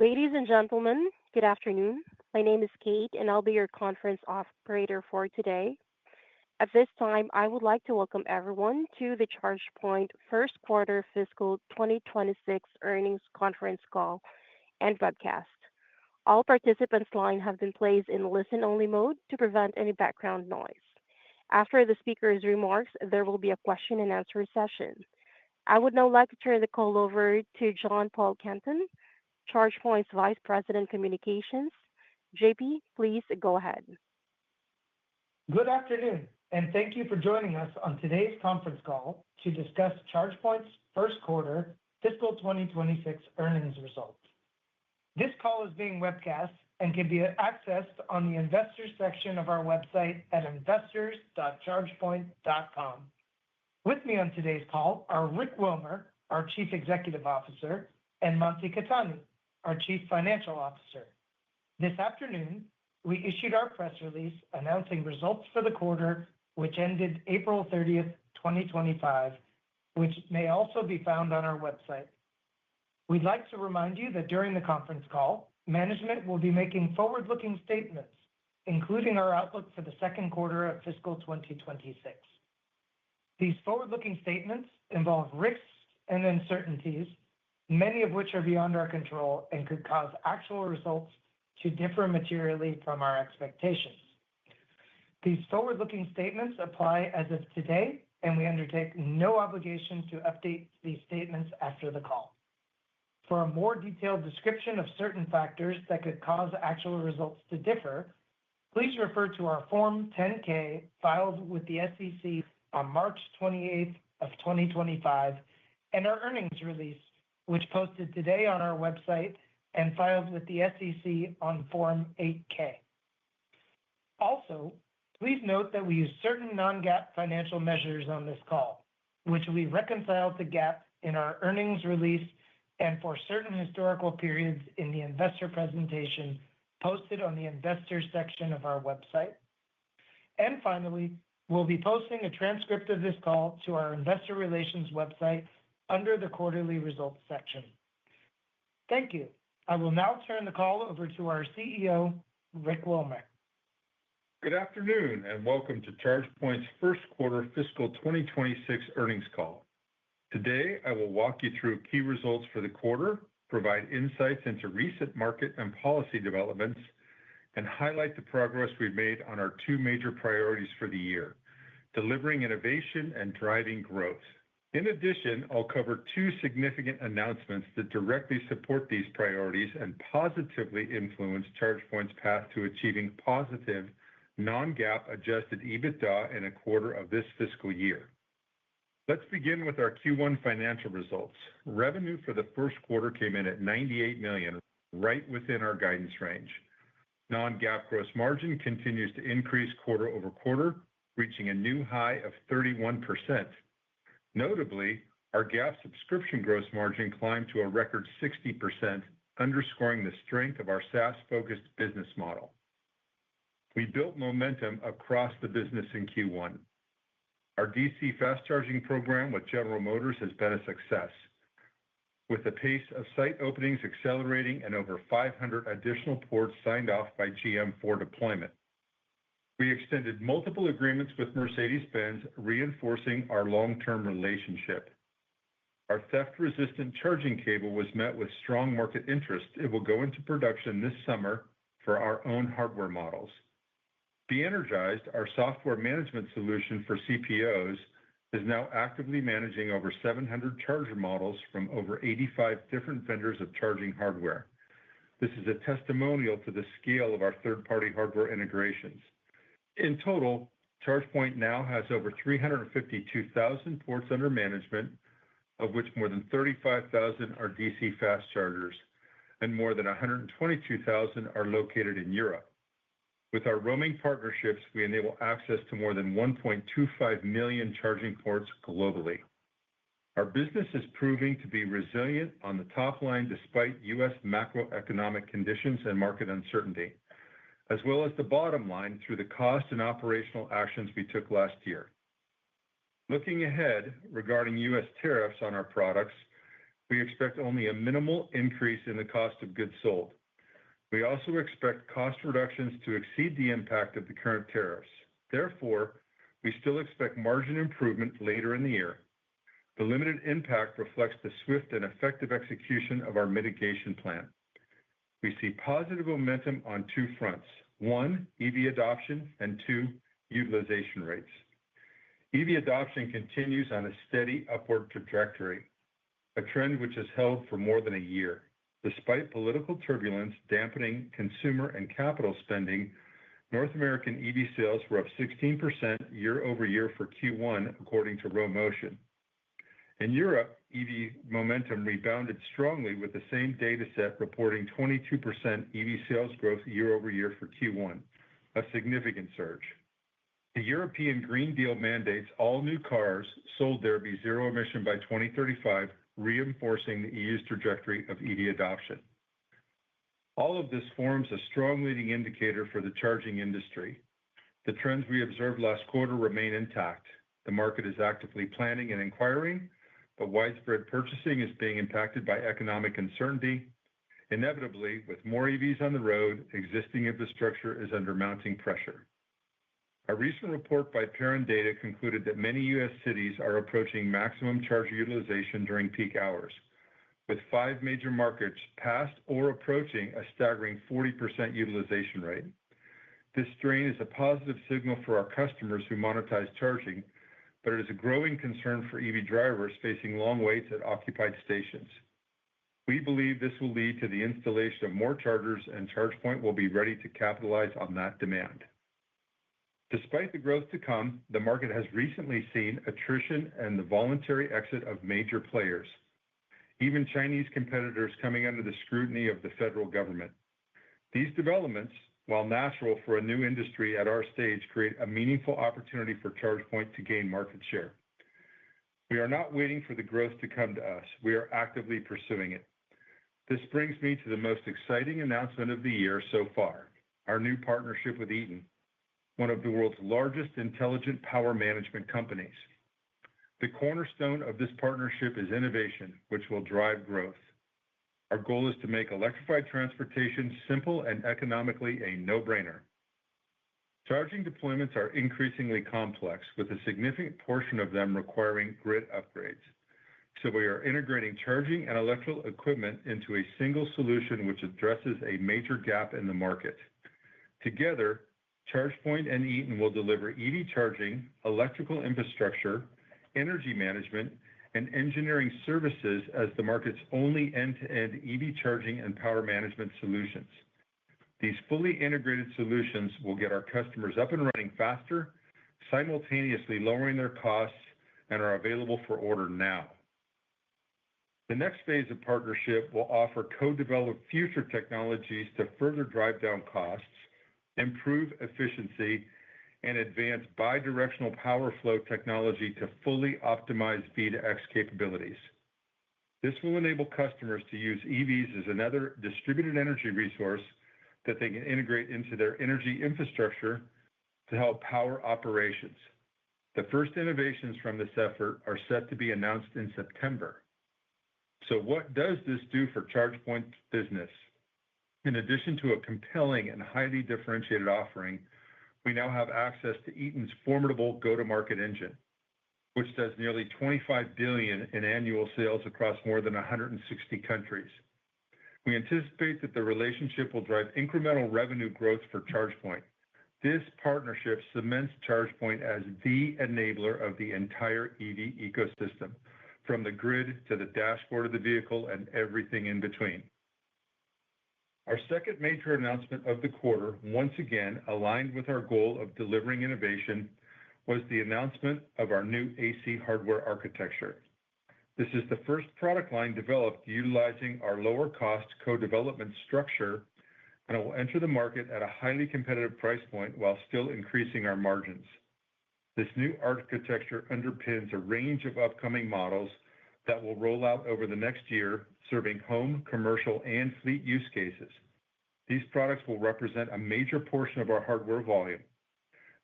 Ladies and gentlemen, good afternoon. My name is Kate, and I'll be your conference operator for today. At this time, I would like to welcome everyone to the ChargePoint First Quarter Fiscal 2026 Earnings Conference Call and Webcast. All participants' lines have been placed in listen-only mode to prevent any background noise. After the speaker's remarks, there will be a question-and-answer session. I would now like to turn the call over to John Paul Canton, ChargePoint's Vice President Communications. JP, please go ahead. Good afternoon, and thank you for joining us on today's conference call to discuss ChargePoint's First Quarter Fiscal 2026 Earnings Results. This call is being webcast and can be accessed on the Investors section of our website at investors.chargepoint.com. With me on today's call are Rick Wilmer, our Chief Executive Officer, and Mansi Khetani, our Chief Financial Officer. This afternoon, we issued our press release announcing results for the quarter, which ended April 30th, 2025, which may also be found on our website. We'd like to remind you that during the conference call, management will be making forward-looking statements, including our outlook for the second quarter of fiscal 2026. These forward-looking statements involve risks and uncertainties, many of which are beyond our control and could cause actual results to differ materially from our expectations. These forward-looking statements apply as of today, and we undertake no obligation to update these statements after the call. For a more detailed description of certain factors that could cause actual results to differ, please refer to our Form 10-K filed with the SEC on March 28th of 2025 and our earnings release, which posted today on our website and filed with the SEC on Form 8-K. Also, please note that we use certain non-GAAP financial measures on this call, which we reconcile to GAAP in our earnings release and for certain historical periods in the investor presentation posted on the Investors section of our website. And finally, we'll be posting a transcript of this call to our Investor Relations website under the Quarterly Results section. Thank you. I will now turn the call over to our CEO, Rick Wilmer. Good afternoon, and welcome to ChargePoint's First Quarter Fiscal 2026 Earnings Call. Today, I will walk you through key results for the quarter, provide insights into recent market and policy developments, and highlight the progress we've made on our two major priorities for the year: delivering innovation and driving growth. In addition, I'll cover two significant announcements that directly support these priorities and positively influence ChargePoint's path to achieving positive non-GAAP adjusted EBITDA in a quarter of this fiscal year. Let's begin with our Q1 financial results. Revenue for the first quarter came in at $98 million, right within our guidance range. Non-GAAP gross margin continues to increase quarter over quarter, reaching a new high of 31%. Notably, our GAAP subscription gross margin climbed to a record 60%, underscoring the strength of our SaaS-focused business model. We built momentum across the business in Q1. Our DC fast charging program with General Motors has been a success, with the pace of site openings accelerating and over 500 additional ports signed off by GM for deployment. We extended multiple agreements with Mercedes-Benz, reinforcing our long-term relationship. Our theft-resistant charging cable was met with strong market interest. It will go into production this summer for our own hardware models. Be Energized, our software management solution for CPOs, is now actively managing over 700 charger models from over 85 different vendors of charging hardware. This is a testimonial to the scale of our third-party hardware integrations. In total, ChargePoint now has over 352,000 ports under management, of which more than 35,000 are DC fast chargers, and more than 122,000 are located in Europe. With our roaming partnerships, we enable access to more than 1.25 million charging ports globally. Our business is proving to be resilient on the top line despite U.S. macroeconomic conditions and market uncertainty, as well as the bottom line through the cost and operational actions we took last year. Looking ahead regarding U.S. tariffs on our products, we expect only a minimal increase in the cost of goods sold. We also expect cost reductions to exceed the impact of the current tariffs. Therefore, we still expect margin improvement later in the year. The limited impact reflects the swift and effective execution of our mitigation plan. We see positive momentum on two fronts: one, EV adoption, and two, utilization rates. EV adoption continues on a steady upward trajectory, a trend which has held for more than a year. Despite political turbulence dampening consumer and capital spending, North American EV sales were up 16% year over year for Q1, according to RoMotion. In Europe, EV momentum rebounded strongly, with the same data set reporting 22% EV sales growth year over year for Q1, a significant surge. The European Green Deal mandates all new cars sold there be zero emission by 2035, reinforcing the EU's trajectory of EV adoption. All of this forms a strong leading indicator for the charging industry. The trends we observed last quarter remain intact. The market is actively planning and inquiring, but widespread purchasing is being impacted by economic uncertainty. Inevitably, with more EVs on the road, existing infrastructure is under mounting pressure. A recent report by Parent Data concluded that many U.S. cities are approaching maximum charger utilization during peak hours, with 5 major markets past or approaching a staggering 40% utilization rate. This strain is a positive signal for our customers who monetize charging, but it is a growing concern for EV drivers facing long waits at occupied stations. We believe this will lead to the installation of more chargers, and ChargePoint will be ready to capitalize on that demand. Despite the growth to come, the market has recently seen attrition and the voluntary exit of major players, even Chinese competitors coming under the scrutiny of the federal government. These developments, while natural for a new industry at our stage, create a meaningful opportunity for ChargePoint to gain market share. We are not waiting for the growth to come to us. We are actively pursuing it. This brings me to the most exciting announcement of the year so far: our new partnership with Eaton, one of the world's largest intelligent power management companies. The cornerstone of this partnership is innovation, which will drive growth. Our goal is to make electrified transportation simple and economically a no-brainer. Charging deployments are increasingly complex, with a significant portion of them requiring grid upgrades. So we are integrating charging and electrical equipment into a single solution which addresses a major gap in the market. Together, ChargePoint and Eaton will deliver EV charging, electrical infrastructure, energy management, and engineering services as the market's only end-to-end EV charging and power management solutions. These fully integrated solutions will get our customers up and running faster, simultaneously lowering their costs, and are available for order now. The next phase of partnership will offer co-developed future technologies to further drive down costs, improve efficiency, and advance bidirectional power flow technology to fully optimize V2X capabilities. This will enable customers to use EVs as another distributed energy resource that they can integrate into their energy infrastructure to help power operations. The first innovations from this effort are set to be announced in September. So what does this do for ChargePoint's business? In addition to a compelling and highly differentiated offering, we now have access to Eaton's formidable go-to-market engine, which does nearly $25 billion in annual sales across more than 160 countries. We anticipate that the relationship will drive incremental revenue growth for ChargePoint. This partnership cements ChargePoint as the enabler of the entire EV ecosystem, from the grid to the dashboard of the vehicle and everything in between. Our second major announcement of the quarter, once again aligned with our goal of delivering innovation, was the announcement of our new AC hardware architecture. This is the first product line developed utilizing our lower-cost co-development structure, and it will enter the market at a highly competitive price point while still increasing our margins. This new architecture underpins a range of upcoming models that will roll out over the next year, serving home, commercial, and fleet use cases. These products will represent a major portion of our hardware volume.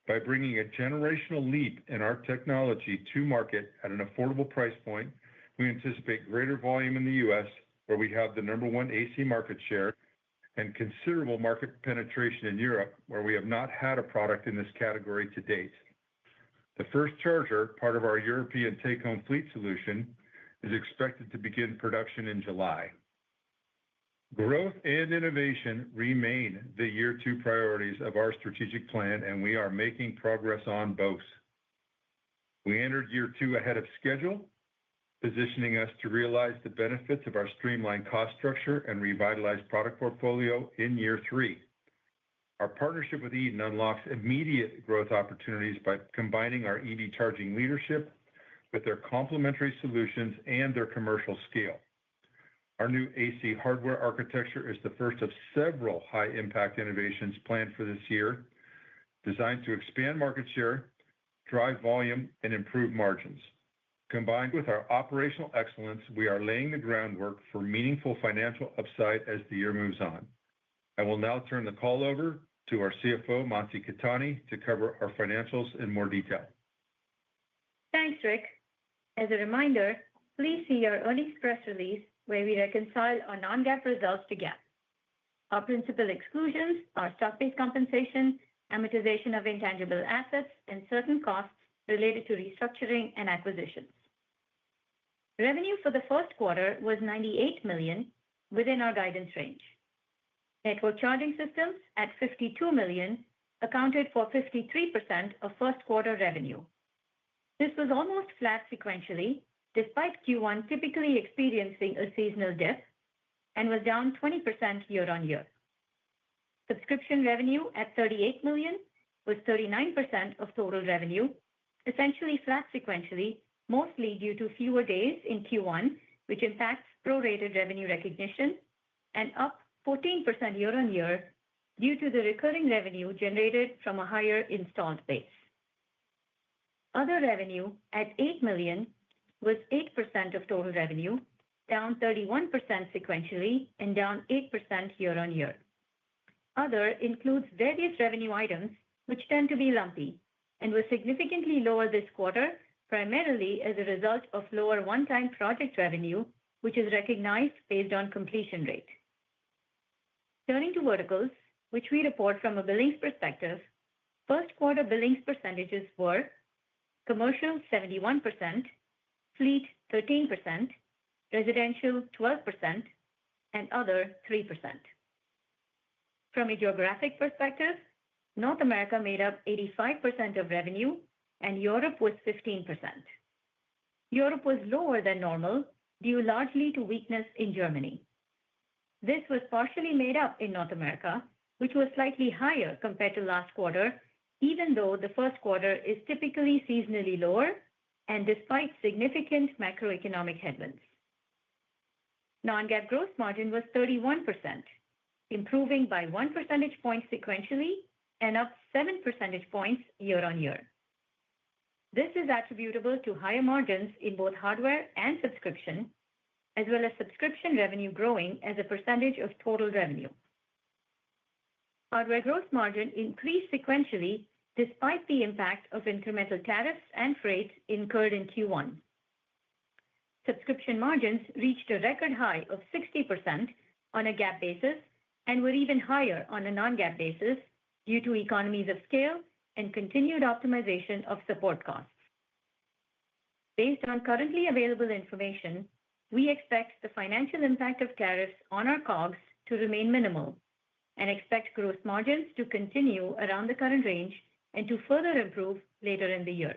By bringing a generational leap in our technology to market at an affordable price point, We anticipate greater volume in the U.S., where we have the number one AC market share, and considerable market penetration in Europe, where we have not had a product in this category to date. The first charger, part of our European take-home fleet solution, is expected to begin production in July. Growth and innovation remain the year two priorities of our strategic plan, and we are making progress on both. We entered year two ahead of schedule, positioning us to realize the benefits of our streamlined cost structure and revitalized product portfolio in year three. Our partnership with Eaton unlocks immediate growth opportunities by combining our EV charging leadership with their complementary solutions and their commercial scale. Our new AC hardware architecture is the first of several high-impact innovations planned for this year, designed to expand market share, drive volume, and improve margins. Combined with our operational excellence, we are laying the groundwork for meaningful financial upside as the year moves on. I will now turn the call over to our CFO, Mansi Khetani, to cover our financials in more detail. Thanks, Rick. As a reminder, please see our earnings press release where we reconcile our non-GAAP results to GAAP. Our principal exclusions are stock-based compensation, amortization of intangible assets, and certain costs related to restructuring and acquisitions. Revenue for the first quarter was $98 million, within our guidance range. Network charging systems at $52 million accounted for 53% of first quarter revenue. This was almost flat sequentially, despite Q1 typically experiencing a seasonal dip, and was down 20% year-on-year. Subscription revenue at $38 million was 39% of total revenue, essentially flat sequentially, mostly due to fewer days in Q1, which impacts prorated revenue recognition, and up 14% year-on-year due to the recurring revenue generated from a higher installed base. Other revenue at $8 million was 8% of total revenue, down 31% sequentially and down 8% year-on-year. Other includes various revenue items, which tend to be lumpy, and was significantly lower this quarter, primarily as a result of lower one-time project revenue, which is recognized based on completion rate. Turning to verticals, which we report from a billings perspective, first quarter billings percentages were commercial 71%, fleet 13%, residential 12%, and other 3%. From a geographic perspective, North America made up 85% of revenue, and Europe was 15%. Europe was lower than normal, due largely to weakness in Germany. This was partially made up in North America, which was slightly higher compared to last quarter, even though the first quarter is typically seasonally lower and despite significant macroeconomic headwinds. Non-GAAP gross margin was 31%, improving by 1 percentage point sequentially and up 7 percentage points year-on-year. This is attributable to higher margins in both hardware and subscription, as well as subscription revenue growing as a percentage of total revenue. Hardware gross margin increased sequentially despite the impact of incremental tariffs and freight incurred in Q1. Subscription margins reached a record high of 60% on a GAAP basis and were even higher on a non-GAAP basis due to economies of scale and continued optimization of support costs. Based on currently available information, we expect the financial impact of tariffs on our COGS to remain minimal and expect gross margins to continue around the current range and to further improve later in the year.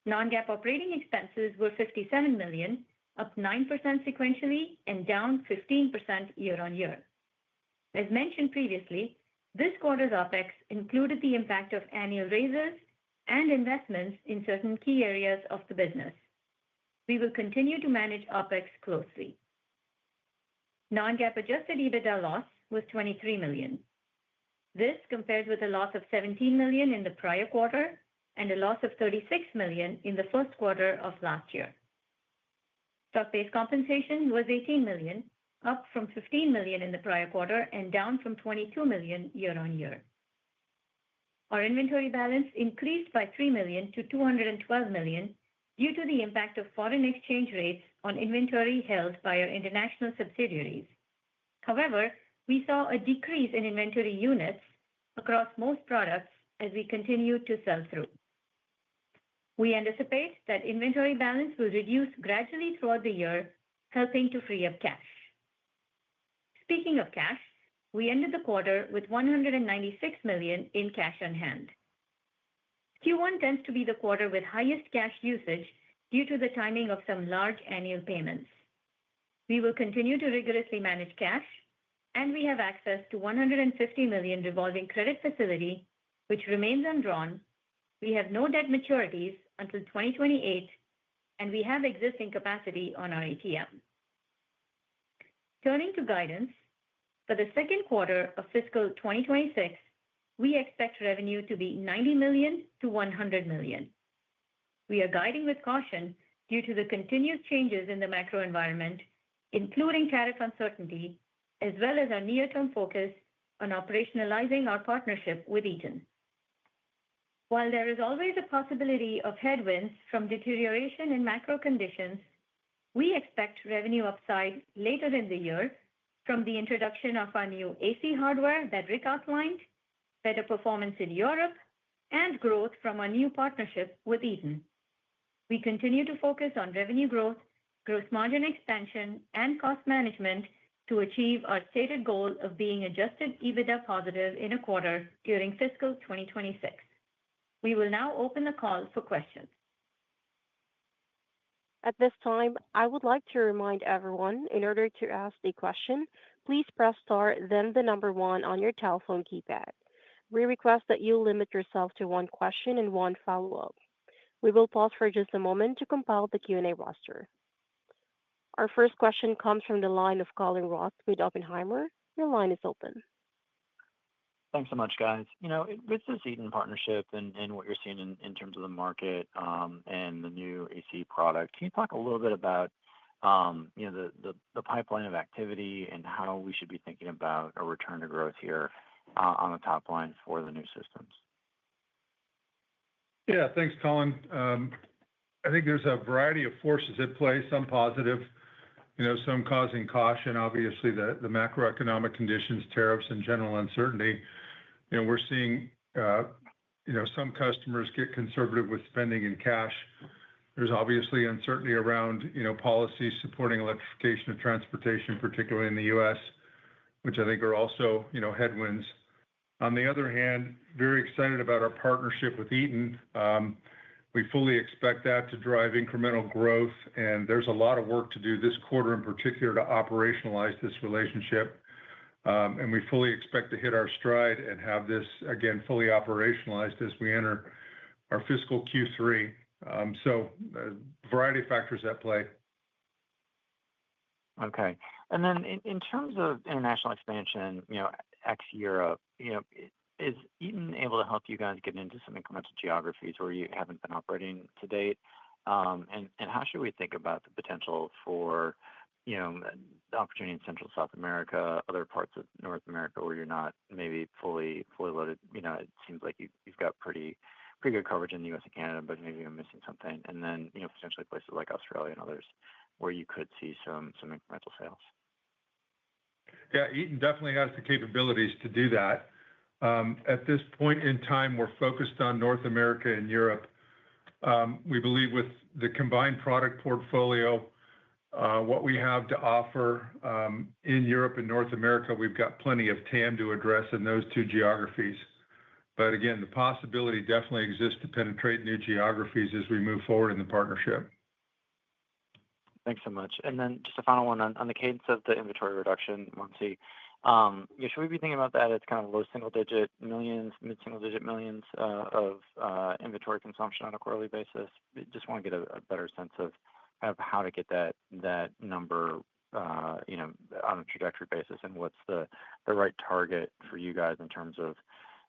Non-GAAP operating expenses were $57 million, up 9% sequentially and down 15% year-on-year. As mentioned previously, this quarter's OpEx included the impact of annual raises and investments in certain key areas of the business. We will continue to manage OpEx closely. Non-GAAP adjusted EBITDA loss was $23 million. This compares with a loss of $17 million in the prior quarter and a loss of $36 million in the first quarter of last year. Stock-based compensation was $18 million, up from $15 million in the prior quarter and down from $22 million year-on-year. Our inventory balance increased by $3 million to $212 million due to the impact of foreign exchange rates on inventory held by our international subsidiaries. However, we saw a decrease in inventory units across most products as we continued to sell through. We anticipate that inventory balance will reduce gradually throughout the year, helping to free up cash. Speaking of cash, we ended the quarter with $196 million in cash on hand. Q1 tends to be the quarter with highest cash usage due to the timing of some large annual payments. We will continue to rigorously manage cash, and we have access to $150 million revolving credit facility, which remains undrawn. We have no debt maturities until 2028, and we have existing capacity on our ATM. Turning to guidance, for the second quarter of fiscal 2026, we expect revenue to be $90 million to $100 million. We are guiding with caution due to the continued changes in the macro environment, including tariff uncertainty, as well as our near-term focus on operationalizing our partnership with Eaton. While there is always a possibility of headwinds from deterioration in macro conditions, we expect revenue upside later in the year from the introduction of our new AC hardware that Rick outlined, better performance in Europe, and growth from our new partnership with Eaton. We continue to focus on revenue growth, gross margin expansion, and cost management to achieve our stated goal of being adjusted EBITDA positive in a quarter during fiscal 2026. We will now open the call for questions. At this time, I would like to remind everyone, in order to ask a question, please press star, then the number one on your telephone keypad. We request that you limit yourself to one question and one follow-up. We will pause for just a moment to compile the Q&A roster. Our first question comes from the line of Colin Ross with Oppenheimer. Your line is open. Thanks so much, guys. With this Eaton partnership and what you're seeing in terms of the market and the new AC product, can you talk a little bit about the pipeline of activity and how we should be thinking about a return to growth here on the top line for the new systems? Yeah, thanks, Colin. I think there's a variety of forces at play, some positive, some causing caution. Obviously, the macroeconomic conditions, tariffs, and general uncertainty. We're seeing some customers get conservative with spending in cash. There's obviously uncertainty around policies supporting electrification of transportation, particularly in the U.S., which I think are also headwinds. On the other hand, very excited about our partnership with Eaton. We fully expect that to drive incremental growth, and there's a lot of work to do this quarter in particular to operationalize this relationship. And we fully expect to hit our stride and have this, again, fully operationalized as we enter our fiscal Q3. So a variety of factors at play. Okay. And then in terms of international expansion, ex-Europe, is Eaton able to help you guys get into some incremental geographies where you haven't been operating to date? And how should we think about the potential for the opportunity in Central South America, other parts of North America where you're not maybe fully loaded? It seems like you've got pretty good coverage in the U.S. and Canada, but maybe you're missing something. And then potentially places like Australia and others where you could see some incremental sales. Yeah, Eaton definitely has the capabilities to do that. At this point in time, we're focused on North America and Europe. We believe with the combined product portfolio, what we have to offer in Europe and North America, we've got plenty of TAM to address in those two geographies. But again, the possibility definitely exists to penetrate new geographies as we move forward in the partnership. Thanks so much. And then just a final one on the cadence of the inventory reduction, Mansi. Should we be thinking about that as kind of low single-digit millions, mid-single-digit millions of inventory consumption on a quarterly basis? Just want to get a better sense of how to get that number on a trajectory basis, and what's the right target for you guys in terms of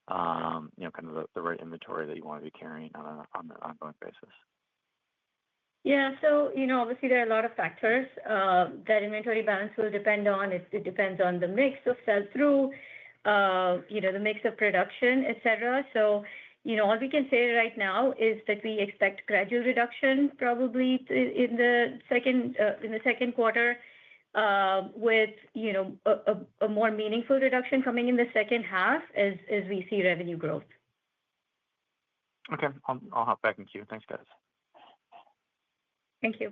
kind of the right inventory that you want to be carrying on an ongoing basis. Yeah, so obviously there are a lot of factors that inventory balance will depend on. It depends on the mix of sell-through, the mix of production, etc. So All we can say right now is that we expect gradual reduction probably in the second quarter, with a more meaningful reduction coming in the second half as we see revenue growth. Okay, I'll hop back in queue. Thanks, guys. Thank you.